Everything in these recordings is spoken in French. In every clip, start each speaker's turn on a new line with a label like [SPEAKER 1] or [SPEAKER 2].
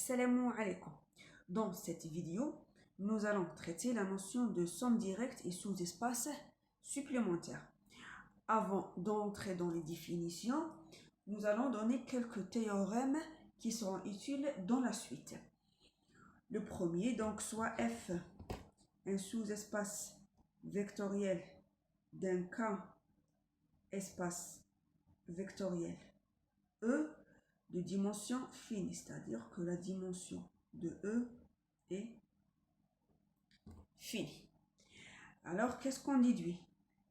[SPEAKER 1] Assalamu alaikum. Dans cette vidéo, nous allons traiter la notion de somme directe et sous-espace supplémentaire. Avant d'entrer dans les définitions, nous allons donner quelques théorèmes qui seront utiles dans la suite. Le premier, donc, soit F, un sous-espace vectoriel d'un K espace vectoriel E de dimension finie, c'est-à-dire que la dimension de E est finie. Alors, qu'est-ce qu'on déduit?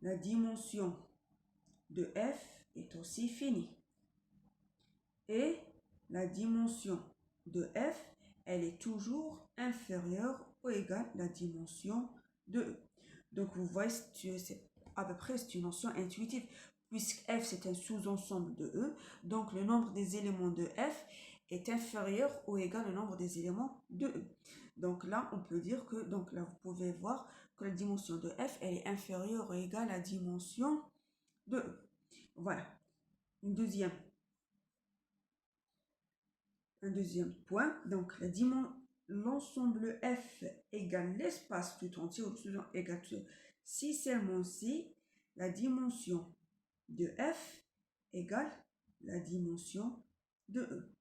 [SPEAKER 1] La dimension de F est aussi finie. Et la dimension de F, elle est toujours inférieure ou égale à la dimension de E. Donc, vous voyez, c'est à peu près une notion intuitive. Puisque F, c'est un sous-ensemble de E, donc le nombre des éléments de F est inférieur ou égal au nombre des éléments de E. Donc là, on peut dire que, donc là, vous pouvez voir que la dimension de F, elle est inférieure ou égale à la dimension de E. Voilà. Un deuxième point, donc l'ensemble F égale l'espace tout entier, ou égale si seulement si la dimension de F égale la dimension de E.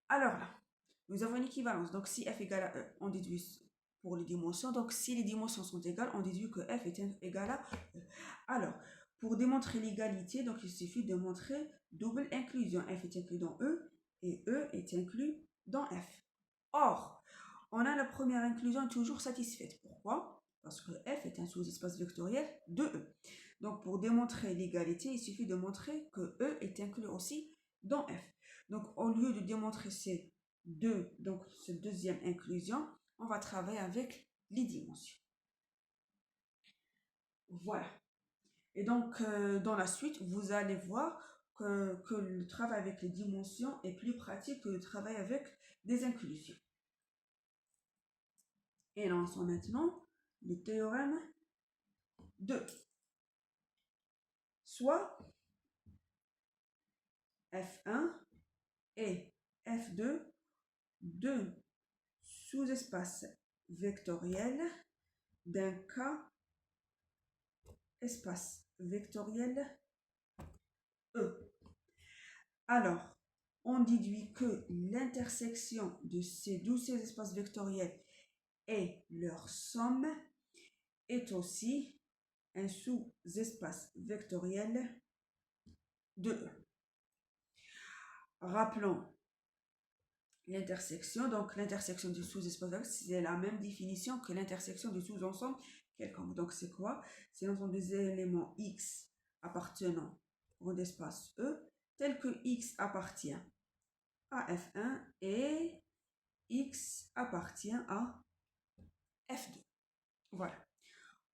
[SPEAKER 1] Alors là, nous avons une équivalence. Donc, si F égale à E, on déduit pour les dimensions. Donc, si les dimensions sont égales, on déduit que F est égal à E. Alors, pour démontrer l'égalité, donc il suffit de montrer double inclusion. F est inclus dans E et E est inclus dans F. Or, on a la première inclusion toujours satisfaite. Pourquoi? Parce que F est un sous-espace vectoriel de E. Donc, pour démontrer l'égalité, il suffit de montrer que E est inclus aussi dans F. Donc, au lieu de démontrer cette deuxième inclusion, on va travailler avec les dimensions. Voilà. Et donc, dans la suite, vous allez voir que le travail avec les dimensions est plus pratique que le travail avec des inclusions. Et lançons maintenant le théorème de soit F1 et F2, deux sous-espaces vectoriels d'un K espace vectoriel E. Alors, on déduit que l'intersection de ces deux espaces vectoriels et leur somme est aussi un sous-espace vectoriel de E. Rappelons l'intersection. Donc, l'intersection du sous-espace vectoriel, c'est la même définition que l'intersection du sous-ensemble quelconque. Donc, c'est quoi? C'est l'ensemble des éléments X appartenant au espace E, tel que X appartient à F1 et X appartient à F2. Voilà.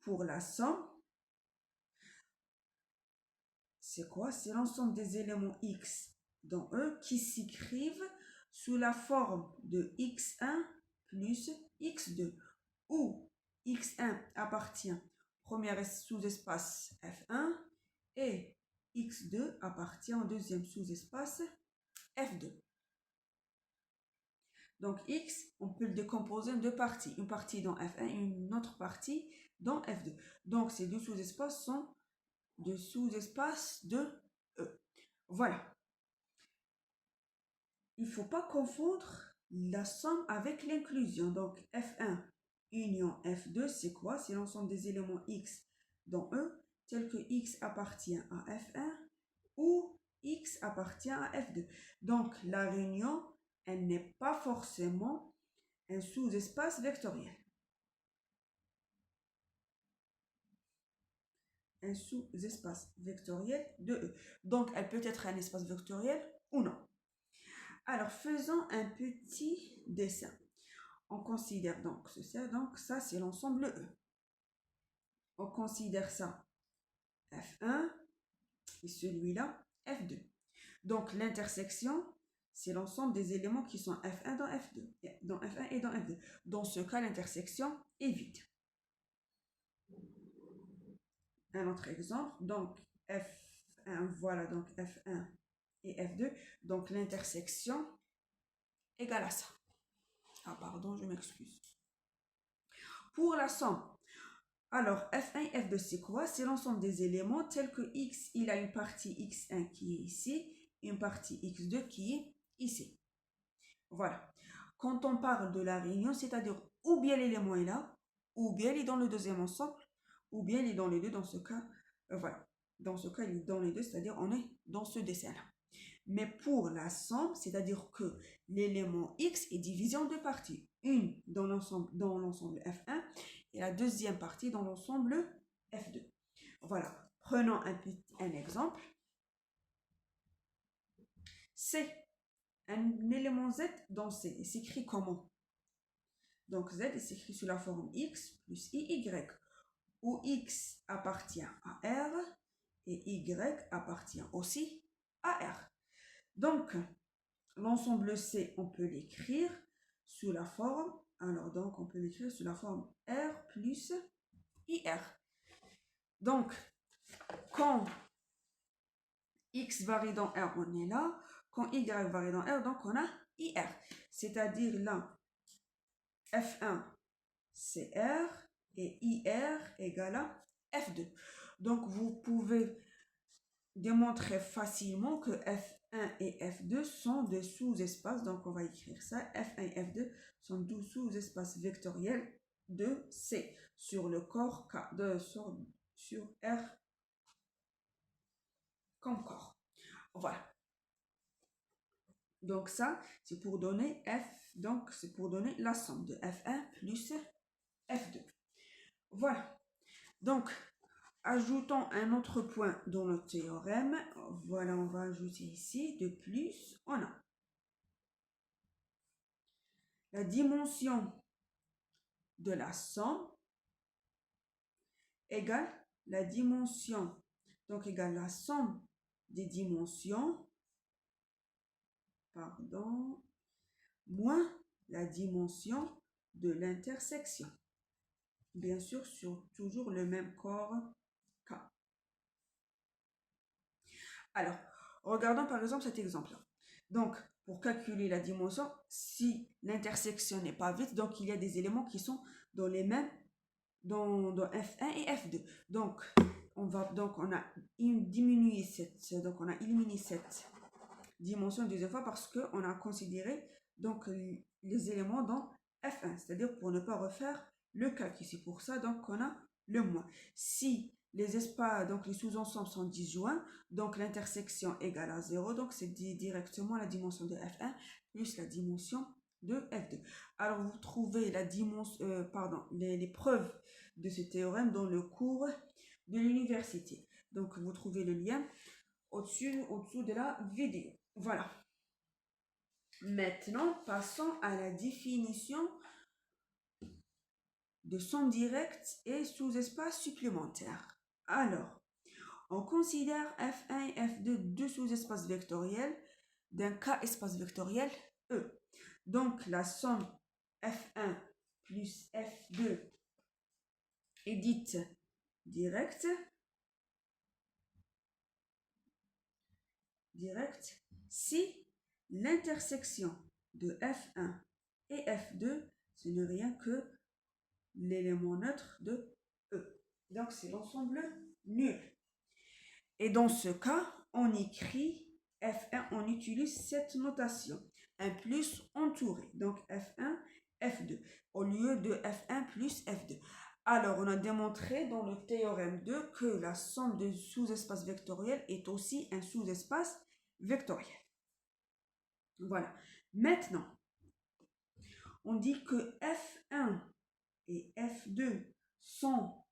[SPEAKER 1] Pour la somme, c'est quoi? C'est l'ensemble des éléments X dans E qui s'écrivent sous la forme de X1 plus X2, où X1 appartient au premier sous-espace F1 et X2 appartient au deuxième sous-espace F2. Donc X, on peut le décomposer en deux parties, une partie dans F1 et une autre partie dans F2. Donc ces deux sous-espaces sont des sous-espaces de E. Voilà. Il ne faut pas confondre la somme avec l'inclusion. Donc F1 union F2, c'est quoi? C'est l'ensemble des éléments X dans E, tel que X appartient à F1 ou X appartient à F2. Donc la réunion, elle n'est pas forcément un sous-espace vectoriel. Un sous-espace vectoriel de E. Donc elle peut être un espace vectoriel ou non. Alors, faisons un petit dessin. On considère donc ceci, donc ça c'est l'ensemble E. On considère ça F1 et celui-là F2. Donc l'intersection, c'est l'ensemble des éléments qui sont F1 dans F2, dans F1 et dans F2. Dans ce cas, l'intersection est vide. Un autre exemple, donc F1, voilà donc F1 et F2. Donc l'intersection égale à ça. Ah pardon, je m'excuse. Pour la somme, alors F1 et F2 c'est quoi? C'est l'ensemble des éléments tels que X, il a une partie X1 qui est ici, une partie X2 qui est ici. Voilà. Quand on parle de la réunion, c'est-à-dire ou bien l'élément est là, ou bien il est dans le deuxième ensemble, ou bien il est dans les deux dans ce cas. Voilà. Dans ce cas, il est dans les deux, c'est-à-dire on est dans ce dessin-là. Mais pour la somme, c'est-à-dire que l'élément X est divisé en deux parties. Une dans l'ensemble F1 et la deuxième partie dans l'ensemble F2. Voilà. Prenons un exemple. C'est un élément Z dans C. Il s'écrit comment? Donc Z il s'écrit sous la forme X plus IY, où X appartient à R et Y appartient aussi à R. Donc, l'ensemble C, on peut l'écrire sous la forme, alors donc on peut l'écrire sous la forme R plus IR. Donc, quand X varie dans R, on est là. Quand Y varie dans R, donc on a IR. C'est-à-dire là, F1, c'est R et IR égale à F2. Donc, vous pouvez démontrer facilement que F1 et F2 sont des sous-espaces. Donc, on va écrire ça. F1 et F2 sont deux sous-espaces vectoriels de C sur le corps K, sur R comme corps. Voilà. Donc, ça, c'est pour donner F. Donc, c'est pour donner la somme de F1 plus F2. Voilà. Donc, ajoutons un autre point dans notre théorème. Voilà, on va ajouter ici. De plus, on a la dimension de la somme égale la dimension, donc égale la somme des dimensions, pardon, moins la dimension de l'intersection. Bien sûr, sur toujours le même corps K. Alors, regardons par exemple cet exemple-là. Donc, pour calculer la dimension, si l'intersection n'est pas vide, donc il y a des éléments qui sont dans les mêmes, dans F1 et F2. Donc, on a éliminé cette dimension une deuxième fois parce qu'on a considéré donc les éléments dans F1, c'est-à-dire pour ne pas refaire le calcul. C'est pour ça donc qu'on a le moins. Si les espaces, donc les sous-ensembles sont disjoints, donc l'intersection égale à 0, donc c'est directement la dimension de F1 plus la dimension de F2. Alors vous trouvez la dimension, les preuves de ce théorème dans le cours de l'université. Donc vous trouvez le lien au-dessous de la vidéo. Voilà. Maintenant, passons à la définition de somme directe et sous-espace supplémentaire. Alors, on considère F1 et F2 deux sous-espaces vectoriels d'un K-espace vectoriel E. Donc, la somme F1 plus F2 est dite directe si l'intersection de F1 et F2, ce n'est rien que l'élément neutre de E. Donc, c'est l'ensemble nul. Et dans ce cas, on écrit F1, on utilise cette notation. Un plus entouré. Donc, F1, F2. Au lieu de F1 plus F2. Alors, on a démontré dans le théorème 2 que la somme de sous-espaces vectoriels est aussi un sous-espace vectoriel. Voilà. Maintenant, on dit que F1 et F2 sont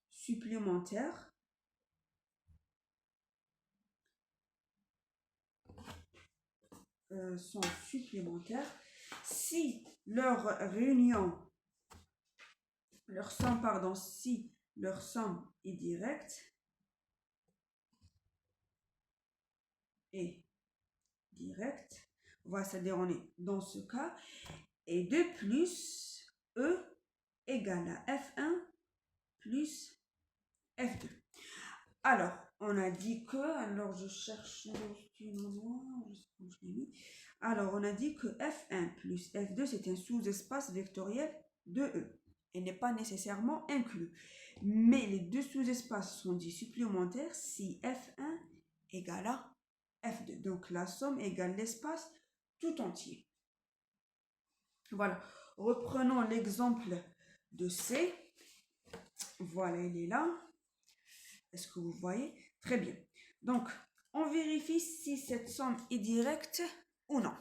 [SPEAKER 1] supplémentaires si leur réunion, si leur somme est directe voilà, c'est-à-dire on est dans ce cas, et de plus, E égale à F1 plus F2. Alors, on a dit que, alors je cherche le stylo noir, je sais pas où je l'ai mis. Alors, on a dit que F1 plus F2, c'est un sous-espace vectoriel de E et n'est pas nécessairement inclus. Mais les deux sous-espaces sont dits supplémentaires si F1 égale à F2. Donc, la somme égale l'espace tout entier. Voilà. Reprenons l'exemple de C. Voilà, il est là. Est-ce que vous voyez? Très bien. Donc, on vérifie si cette somme est directe ou non.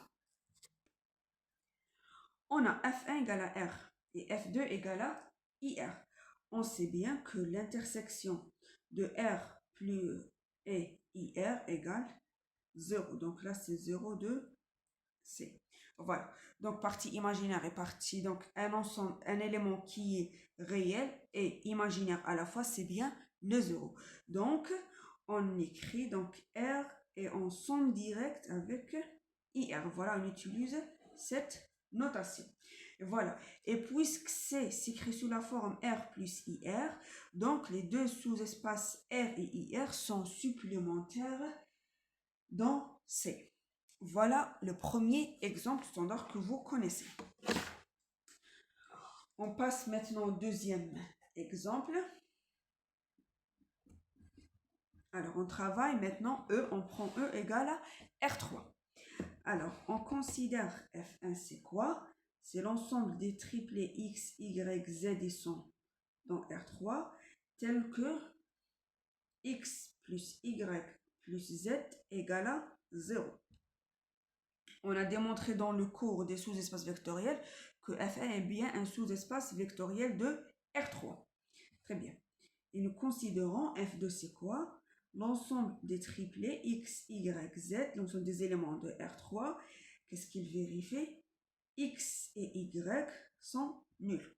[SPEAKER 1] On a F1 égale à R et F2 égale à IR. On sait bien que l'intersection de R plus et IR égale 0. Donc là, c'est 0 de C. Voilà. Donc, partie imaginaire et partie, donc un ensemble, un élément qui est réel et imaginaire à la fois, c'est bien le 0. Donc, on écrit donc R et on somme direct avec IR. Voilà, on utilise cette notation. Et voilà. Et puisque C s'écrit sous la forme R plus IR, donc les deux sous-espaces R et IR sont supplémentaires dans C. Voilà le premier exemple standard que vous connaissez. On passe maintenant au deuxième exemple. Alors, on travaille maintenant E, on prend E égale à R3. Alors, on considère F1, c'est quoi? C'est l'ensemble des triplés X, Y, Z et sont dans R3, tel que X plus Y plus Z égale à 0. On a démontré dans le cours des sous-espaces vectoriels que F1 est bien un sous-espace vectoriel de R3. Très bien. Et nous considérons F2, c'est quoi? L'ensemble des triplés X, Y, Z, l'ensemble des éléments de R3. Qu'est-ce qu'il vérifie? X et Y sont nuls.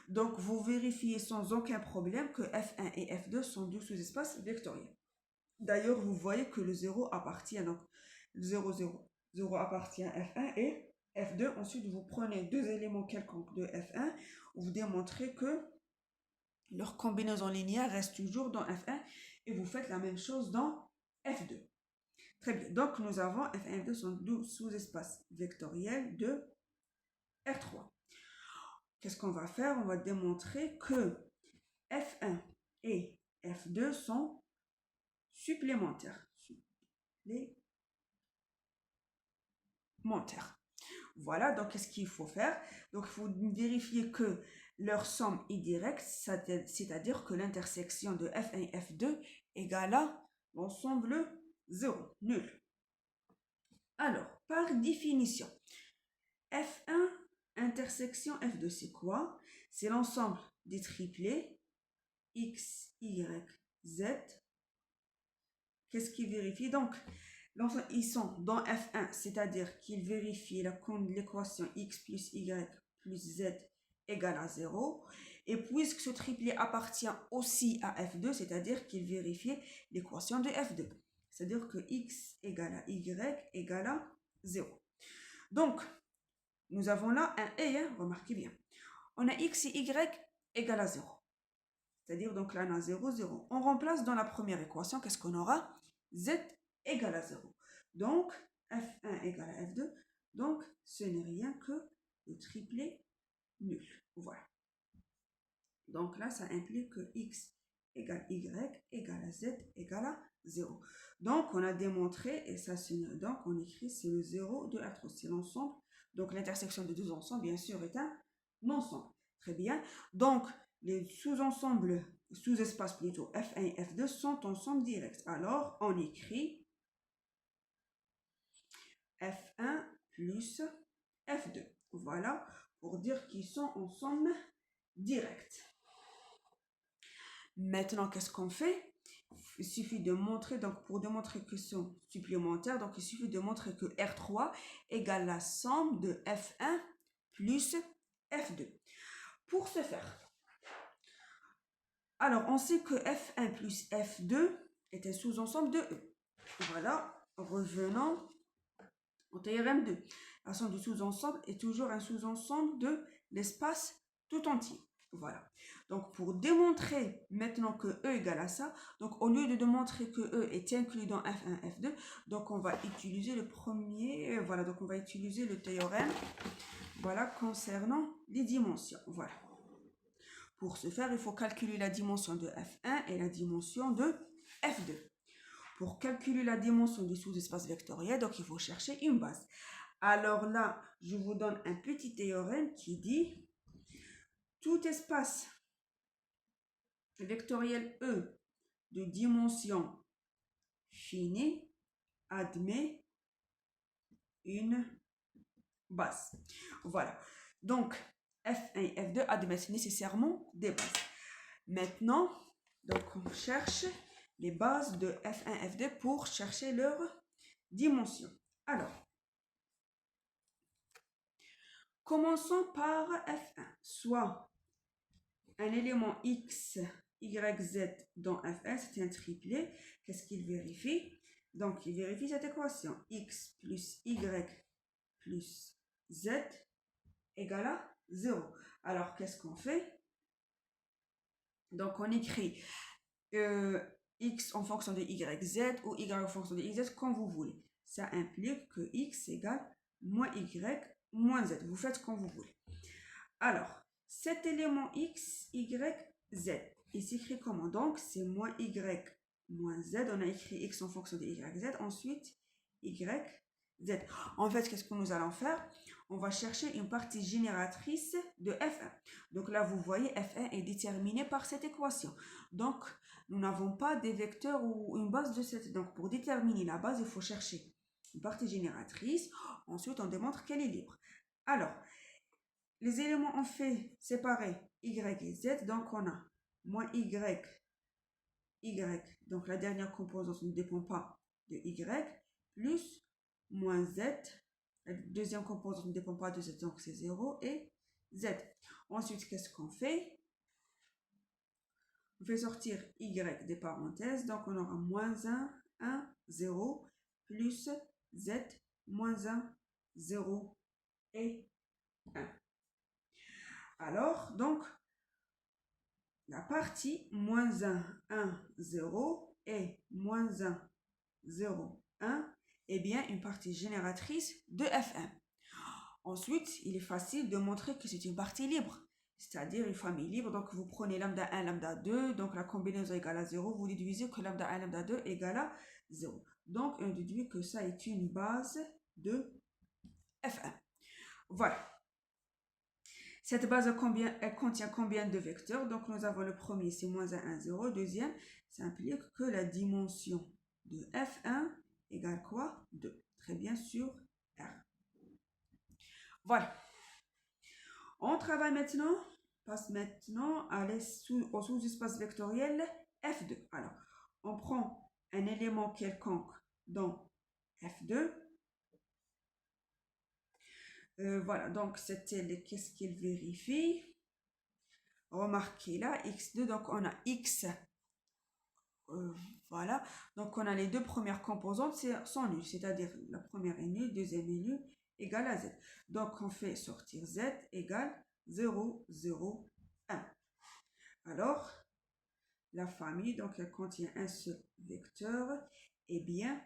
[SPEAKER 1] Donc, vous vérifiez sans aucun problème que F1 et F2 sont deux sous-espaces vectoriels. D'ailleurs, vous voyez que le 0 appartient, donc 0, 0. 0 appartient à F1 et F2. Ensuite, vous prenez deux éléments quelconques de F1. Vous démontrez que leur combinaison linéaire reste toujours dans F1 et vous faites la même chose dans F2. Très bien. Donc, nous avons F1 et F2 sont deux sous-espaces vectoriels de R3. Qu'est-ce qu'on va faire? On va démontrer que F1 et F2 sont supplémentaires. Voilà, donc qu'est-ce qu'il faut faire? Donc, il faut vérifier que leur somme est directe, c'est-à-dire que l'intersection de F1 et F2 égale à l'ensemble 0, nul. Alors, par définition, F1 intersection F2, c'est quoi? C'est l'ensemble des triplés X, Y, Z. Qu'est-ce qu'il vérifie? Donc, ils sont dans F1, c'est-à-dire qu'ils vérifient l'équation X plus Y plus Z égale à 0. Et puisque ce triplet appartient aussi à F2, c'est-à-dire qu'il vérifie l'équation de F2. C'est-à-dire que X égale à Y égale à 0. Donc, nous avons là un et, remarquez bien. On a X et Y égale à 0. C'est-à-dire, donc là, on a 0, 0. On remplace dans la première équation, qu'est-ce qu'on aura? Z égale à 0. Donc, F1 égale à F2. Donc, ce n'est rien que le triplet nul. Voilà. Donc là, ça implique que X égale Y égale à Z égale à 0. Donc, on a démontré, et ça, donc on écrit, c'est le 0 de R3. C'est l'ensemble. Donc, l'intersection de deux ensembles, bien sûr, est un ensemble. Très bien. Donc, les sous-ensembles, sous-espaces plutôt, F1 et F2 sont ensemble directs. Alors, on écrit F1 plus F2. Voilà, pour dire qu'ils sont ensemble directs. Maintenant, qu'est-ce qu'on fait? Il suffit de montrer, donc pour démontrer qu'ils sont supplémentaires, donc il suffit de montrer que R3 égale la somme de F1 plus F2. Pour ce faire, alors on sait que F1 plus F2 est un sous-ensemble de E. Voilà, revenons au théorème 2. La somme du sous-ensemble est toujours un sous-ensemble de l'espace tout entier. Voilà. Donc, pour démontrer maintenant que E égale à ça, donc au lieu de démontrer que E est inclus dans F1, F2, donc on va utiliser le premier, voilà, donc on va utiliser le théorème, voilà, concernant les dimensions. Voilà. Pour ce faire, il faut calculer la dimension de F1 et la dimension de F2. Pour calculer la dimension du sous-espace vectoriel, donc il faut chercher une base. Alors là, je vous donne un petit théorème qui dit tout espace vectoriel E de dimension finie admet une base. Voilà. Donc, F1 et F2 admettent nécessairement des bases. Maintenant, donc on cherche les bases de F1 et F2 pour chercher leur dimension. Alors, commençons par F1. Soit un élément X, Y, Z dans F1, c'est un triplet. Qu'est-ce qu'il vérifie? Donc, il vérifie cette équation. X plus Y plus Z égale à 0. Alors, qu'est-ce qu'on fait? Donc, on écrit X en fonction de Y, Z ou Y en fonction de Y, comme vous voulez. Ça implique que X égale moins Y moins Z. Vous faites comme vous voulez. Alors, cet élément X, Y, Z, il s'écrit comment? Donc, c'est moins Y moins Z. On a écrit X en fonction de Y, Z. Ensuite, Y, Z. En fait, qu'est-ce que nous allons faire? On va chercher une partie génératrice de F1. Donc là, vous voyez, F1 est déterminé par cette équation. Donc, nous n'avons pas des vecteurs ou une base de cette. Donc, pour déterminer la base, il faut chercher une partie génératrice. Ensuite, on démontre qu'elle est libre. Alors, les éléments ont fait séparer Y et Z. Donc, on a moins Y, Y. Donc, la dernière composante ne dépend pas de Y, plus moins Z. La deuxième composante ne dépend pas de Z, donc c'est 0 et Z. Ensuite, qu'est-ce qu'on fait? On fait sortir Y des parenthèses, donc on aura moins 1, 1, 0, plus Z, moins 1, 0 et 1. Alors, donc, la partie moins 1, 1, 0 et moins 1, 0, 1 est bien une partie génératrice de F1. Ensuite, il est facile de montrer que c'est une partie libre, c'est-à-dire une famille libre. Donc, vous prenez lambda 1, lambda 2, donc la combinaison égale à 0, vous déduisez que lambda 1, lambda 2 égale à 0. Donc, on déduit que ça est une base de F1. Voilà. Cette base elle contient combien de vecteurs? Donc, nous avons le premier, c'est moins 1, 1, 0. Deuxième, ça implique que la dimension de F1 égale quoi? 2. Très bien, sur R. Voilà. On travaille maintenant, passe maintenant au sous-espace vectoriel F2. Alors, on prend un élément quelconque dans F2. Voilà, donc c'était qu'est-ce qu'il vérifie? Remarquez là, X2, donc on a X. Voilà, donc on a les deux premières composantes sont nulles, c'est-à-dire la première est nulle, deuxième est nulle, égale à Z. Donc on fait sortir Z égale 0, 0, 1. Alors, la famille, donc elle contient un seul vecteur, et bien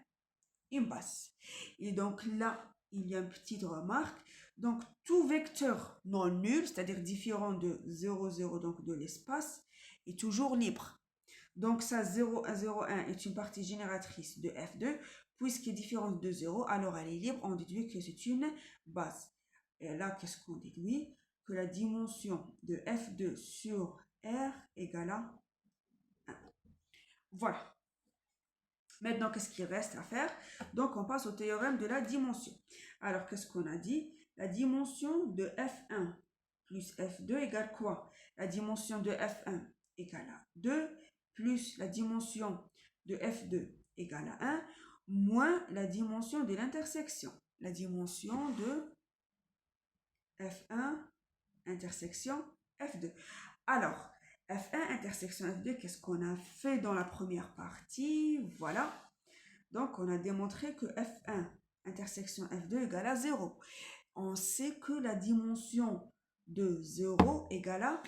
[SPEAKER 1] une base. Et donc là, il y a une petite remarque. Donc tout vecteur non nul, c'est-à-dire différent de 0, 0, donc de l'espace, est toujours libre. Donc ça, 0, 1, 0, 1 est une partie génératrice de F2, puisqu'elle est différente de 0, alors elle est libre, on déduit que c'est une base. Et là, qu'est-ce qu'on déduit? Que la dimension de F2 sur R égale à 1. Voilà. Maintenant, qu'est-ce qu'il reste à faire? Donc, on passe au théorème de la dimension. Alors, qu'est-ce qu'on a dit? La dimension de F1 plus F2 égale quoi? La dimension de F1 égale à 2, plus la dimension de F2 égale à 1, moins la dimension de l'intersection. La dimension de F1 intersection F2. Alors, F1 intersection F2, qu'est-ce qu'on a fait dans la première partie? Voilà. Donc, on a démontré que F1 intersection F2 égale à 0. On sait que la dimension de 0 égale à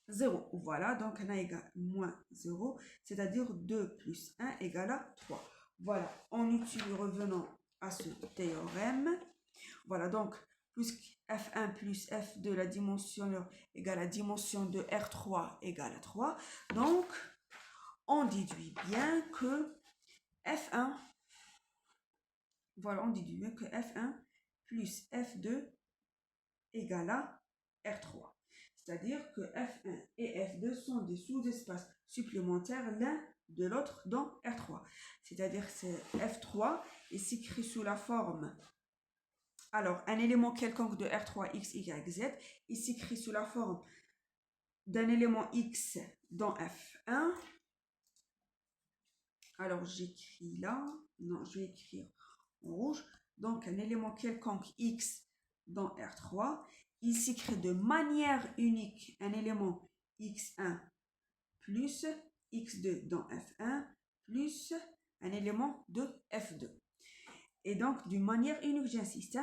[SPEAKER 1] 0. Voilà, donc n égale moins 0, c'est-à-dire 2 plus 1 égale à 3. Voilà, revenons à ce théorème. Voilà, donc, plus F1 plus F2, la dimension égale à la dimension de R3 égale à 3. Donc, on déduit bien que F1, voilà, on déduit bien que F1 plus F2 égale à R3. C'est-à-dire que F1 et F2 sont des sous-espaces supplémentaires l'un de l'autre dans R3. C'est-à-dire que c'est F3 et s'écrit sous la forme. Alors, un élément quelconque de R3, X, Y, Z, il s'écrit sous la forme d'un élément X dans F1. Alors, j'écris là. Non, je vais écrire en rouge. Donc, un élément quelconque X dans R3. Il s'écrit de manière unique un élément X1 plus X2 dans F1 plus un élément de F2. Et donc, d'une manière unique, j'insiste.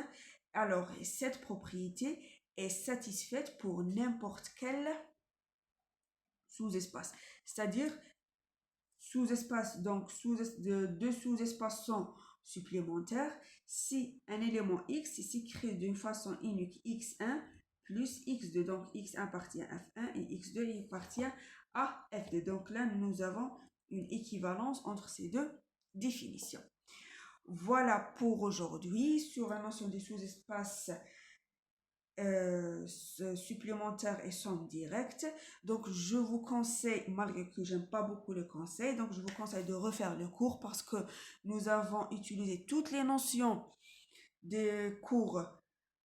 [SPEAKER 1] Alors, cette propriété est satisfaite pour n'importe quel sous-espace. C'est-à-dire, sous-espace, donc deux sous-espaces sont supplémentaires si un élément X s'écrit d'une façon unique X1 plus X2. Donc, X1 appartient à F1 et X2 appartient à F2. Donc là, nous avons une équivalence entre ces deux définitions. Voilà pour aujourd'hui sur la notion des sous-espaces supplémentaires et somme directe. Donc, je vous conseille, malgré que j'aime pas beaucoup le conseil, donc je vous conseille de refaire le cours parce que nous avons utilisé toutes les notions des cours,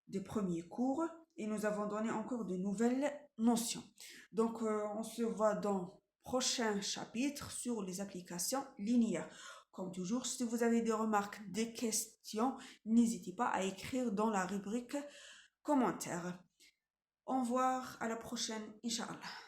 [SPEAKER 1] des premiers cours et nous avons donné encore de nouvelles notions. Donc, on se voit dans le prochain chapitre sur les applications linéaires. Comme toujours, si vous avez des remarques, des questions, n'hésitez pas à écrire dans la rubrique commentaires. Au revoir, à la prochaine, Inch'Allah.